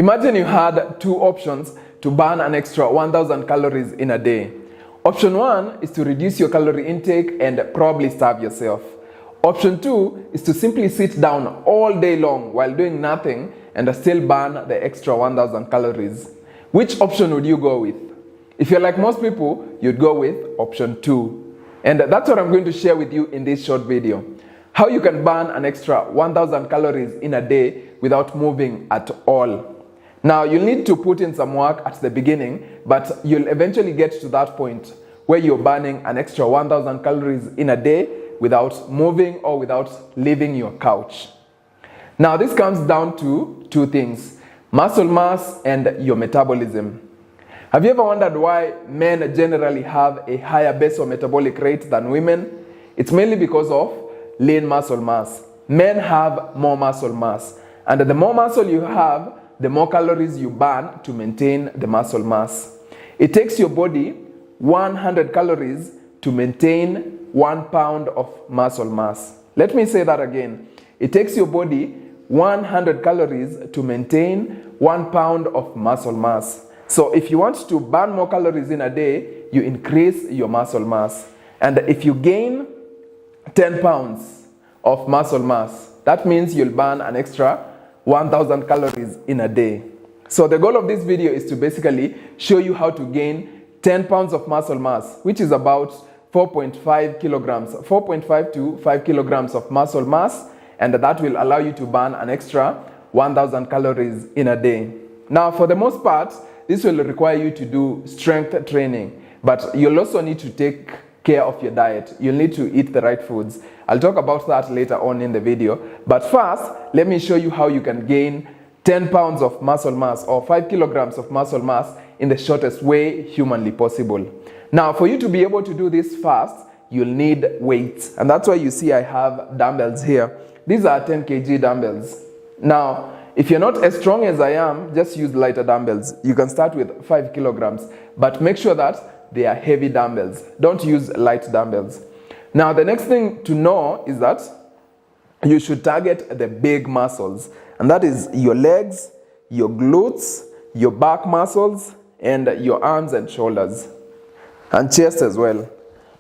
Imagine you had two options to burn an extra 1000 calories in a day. Option 1 is to reduce your calorie intake and probably starve yourself. Option 2 is to simply sit down all day long while doing nothing and still burn the extra 1000 calories. Which option would you go with? If you're like most people, you'd go with option 2. And that's what I'm going to share with you in this short video. How you can burn an extra 1000 calories in a day without moving at all. Now, you'll need to put in some work at the beginning, but you'll eventually get to that point where you're burning an extra 1000 calories in a day without moving or without leaving your couch. Now, this comes down to two things: muscle mass and your metabolism. Have you ever wondered why men generally have a higher basal metabolic rate than women? It's mainly because of lean muscle mass. Men have more muscle mass, and the more muscle you have, the more calories you burn to maintain the muscle mass. It takes your body 100 calories to maintain 1 pound of muscle mass. Let me say that again. It takes your body 100 calories to maintain 1 pound of muscle mass. So if you want to burn more calories in a day, you increase your muscle mass. And if you gain 10 pounds of muscle mass, that means you'll burn an extra 1000 calories in a day. So the goal of this video is to basically show you how to gain 10 pounds of muscle mass, which is about 4.5 kilograms, 4.5 to 5 kilograms of muscle mass, and that will allow you to burn an extra 1000 calories in a day. Now, for the most part, this will require you to do strength training, but you'll also need to take care of your diet. You'll need to eat the right foods. I'll talk about that later on in the video. But first, let me show you how you can gain 10 pounds of muscle mass or 5 kilograms of muscle mass in the shortest way humanly possible. Now, for you to be able to do this fast, you'll need weights. And that's why you see I have dumbbells here. These are 10 kg dumbbells. Now, if you're not as strong as I am, just use lighter dumbbells. You can start with 5 kilograms, but make sure that they are heavy dumbbells. Don't use light dumbbells. Now, the next thing to know is that you should target the big muscles, and that is your legs, your glutes, your back muscles, and your arms and shoulders, and chest as well.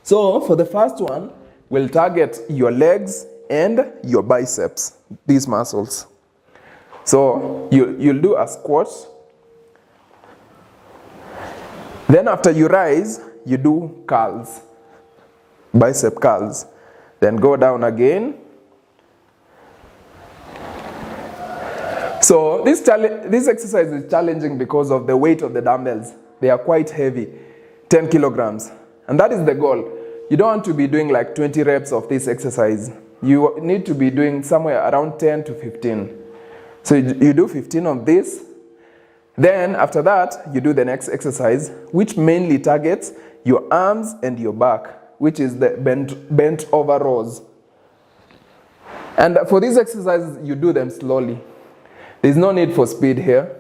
So for the first one, we'll target your legs and your biceps, these muscles. So you'll do a squat. Then after you rise, you do curls, bicep curls. Then go down again. So this exercise is challenging because of the weight of the dumbbells. They are quite heavy, 10 kilograms. And that is the goal. You don't want to be doing like 20 reps of this exercise. You need to be doing somewhere around 10 to 15. So you do 15 of this. Then after that, you do the next exercise, which mainly targets your arms and your back, which is the bent over rows. And for these exercises, you do them slowly. There's no need for speed here.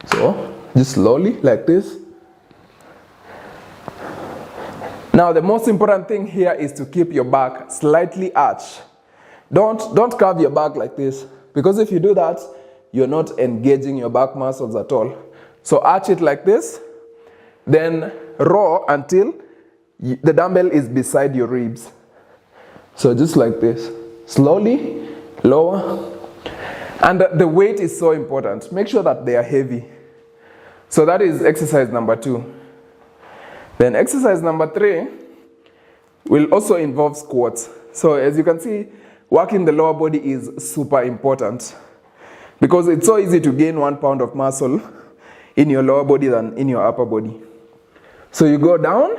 So just slowly like this. Now the most important thing here is to keep your back slightly arched. Don't curve your back like this, because if you do that, you're not engaging your back muscles at all. So arch it like this, then row until the dumbbell is beside your ribs. So just like this, slowly, lower. And the weight is so important. Make sure that they are heavy. So that is exercise number 2. Then exercise number 3 will also involve squats. So as you can see, working the lower body is super important, because it's so easy to gain 1 pound of muscle in your lower body than in your upper body. So you go down,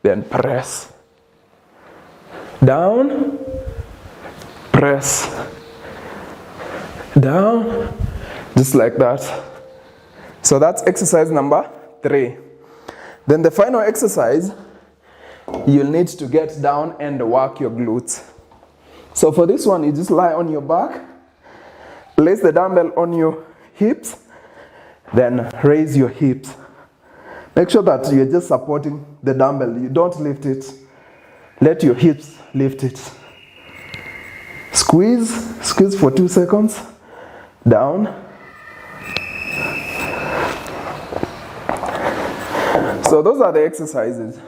then press. Down, press. Down, just like that. So that's exercise number 3. Then the final exercise, you'll need to get down and work your glutes. So for this one, you just lie on your back, place the dumbbell on your hips, then raise your hips. Make sure that you're just supporting the dumbbell. You don't lift it. Let your hips lift it. Squeeze for 2 seconds. Down, So those are the exercises.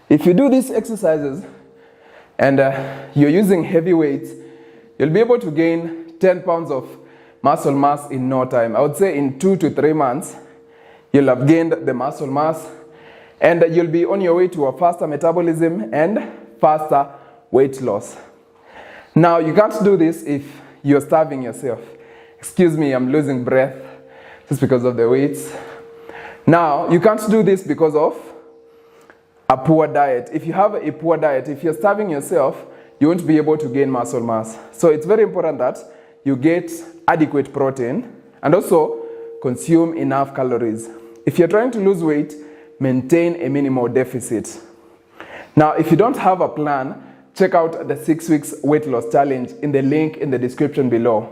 If you do these exercises and you're using heavy weights, you'll be able to gain 10 pounds of muscle mass in no time. I would say in 2 to 3 months, you'll have gained the muscle mass and you'll be on your way to a faster metabolism and faster weight loss. Now, you can't do this if you're starving yourself. Excuse me, I'm losing breath just because of the weights. Now, you can't do this because of a poor diet. If you have a poor diet, if you're starving yourself, you won't be able to gain muscle mass. So it's very important that you get adequate protein and also consume enough calories. If you're trying to lose weight, maintain a minimal deficit. Now, if you don't have a plan, check out the 6 weeks weight loss challenge in the link in the description below.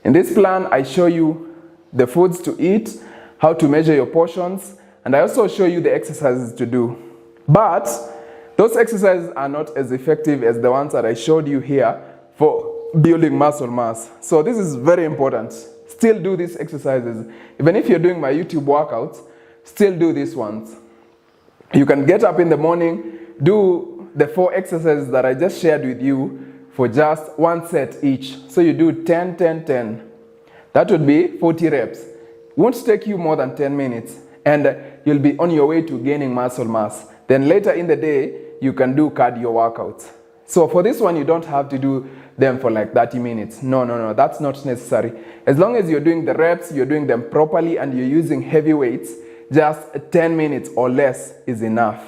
In this plan, I show you the foods to eat, how to measure your portions, and I also show you the exercises to do. But those exercises are not as effective as the ones that I showed you here for building muscle mass. So this is very important. Still do these exercises. Even if you're doing my YouTube workouts, still do these ones. You can get up in the morning, do the 4 exercises that I just shared with you for just 1 set each. So you do 10, 10, 10. That would be 40 reps. Won't take you more than 10 minutes and you'll be on your way to gaining muscle mass. Then later in the day, you can do cardio workouts. So for this one, you don't have to do them for like 30 minutes. No, that's not necessary. As long as you're doing the reps, you're doing them properly and you're using heavy weights, just 10 minutes or less is enough.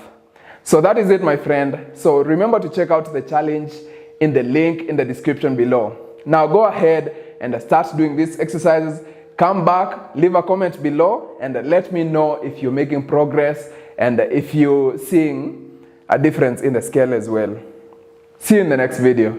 So that is it, my friend. So remember to check out the challenge in the link in the description below. Now go ahead and start doing these exercises. Come back, leave a comment below and let me know if you're making progress and if you're seeing a difference in the scale as well. See you in the next video.